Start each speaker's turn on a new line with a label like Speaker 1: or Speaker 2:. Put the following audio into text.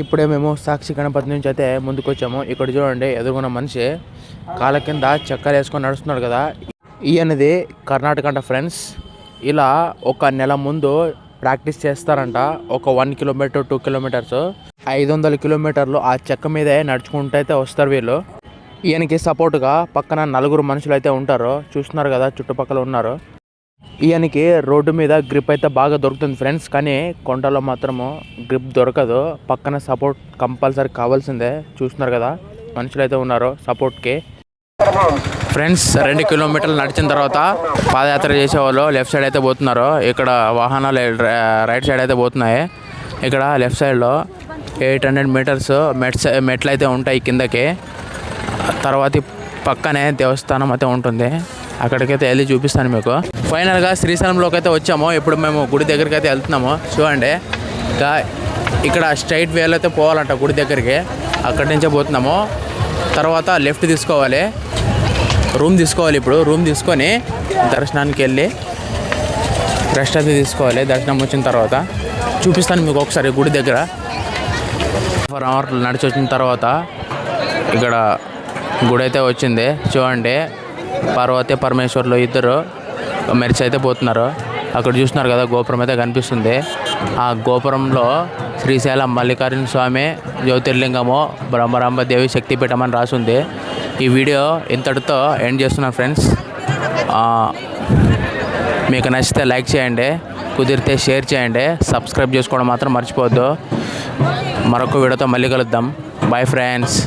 Speaker 1: ఇప్పుడే మేము సాక్షి గణపతి నుంచి అయితే ముందుకు వచ్చాము. ఇక్కడ చూడండి, ఎదుర్కొన్న మనిషి కాళ్ళ కింద చక్కలు వేసుకొని నడుస్తున్నాడు కదా. ఈయనది కర్ణాటక అంట ఫ్రెండ్స్. ఇలా ఒక నెల ముందు ప్రాక్టీస్ చేస్తారంట. ఒక 1 కిలోమీటర్ 2 కిలోమీటర్స్ 500 కిలోమీటర్లు ఆ చెక్క మీదే నడుచుకుంటూ అయితే వస్తారు వీళ్ళు. ఈయనకి సపోర్ట్గా పక్కన 4 మనుషులు అయితే ఉంటారు. చూస్తున్నారు కదా, చుట్టుపక్కల ఉన్నారు. ఈయనకి రోడ్డు మీద గ్రిప్ అయితే బాగా దొరుకుతుంది ఫ్రెండ్స్, కానీ కొండలో మాత్రము గ్రిప్ దొరకదు. పక్కన సపోర్ట్ కంపల్సరీ కావాల్సిందే. చూస్తున్నారు కదా, మనుషులు అయితే ఉన్నారు సపోర్ట్కి. ఫ్రెండ్స్ 2 కిలోమీటర్లు నడిచిన తర్వాత పాదయాత్ర చేసేవాళ్ళు లెఫ్ట్ సైడ్ అయితే పోతున్నారు. ఇక్కడ వాహనాలు రైట్ సైడ్ అయితే పోతున్నాయి. ఇక్కడ లెఫ్ట్ సైడ్లో 800 మీటర్స్ మెట్లు అయితే ఉంటాయి కిందకి. తర్వాత పక్కనే దేవస్థానం అయితే ఉంటుంది. అక్కడికైతే వెళ్ళి చూపిస్తాను మీకు. ఫైనల్గా శ్రీశైలంలోకి అయితే వచ్చాము. ఇప్పుడు మేము గుడి దగ్గరికి అయితే వెళ్తున్నాము. చూడండి, ఇంకా ఇక్కడ స్ట్రైట్ వేలో అయితే పోవాలంట గుడి దగ్గరికి. అక్కడి నుంచే పోతున్నాము. తర్వాత లెఫ్ట్ తీసుకోవాలి, రూమ్ తీసుకోవాలి. ఇప్పుడు రూమ్ తీసుకొని దర్శనానికి వెళ్ళి రెస్ట్ అయితే తీసుకోవాలి. దర్శనం వచ్చిన తర్వాత చూపిస్తాను మీకు ఒకసారి గుడి దగ్గర. 4 అవర్లు నడిచి వచ్చిన తర్వాత ఇక్కడ గుడి అయితే వచ్చింది. చూడండి, పార్వతి పరమేశ్వర్లు ఇద్దరు మెరిచి అయితే పోతున్నారు. అక్కడ చూస్తున్నారు కదా, గోపురం అయితే కనిపిస్తుంది. ఆ గోపురంలో శ్రీశైలం మల్లికార్జున స్వామి జ్యోతిర్లింగము బ్రహ్మరాంబదేవి శక్తిపీఠం అని రాసింది. ఈ వీడియో ఇంతటితో ఎండ్ చేస్తున్నాను ఫ్రెండ్స్. మీకు నచ్చితే లైక్ చేయండి, కుదిరితే షేర్ చేయండి, సబ్స్క్రైబ్ చేసుకోవడం మాత్రం మర్చిపోవద్దు. మరొక వీడియోతో మళ్ళీ కలుద్దాం. Bye friends.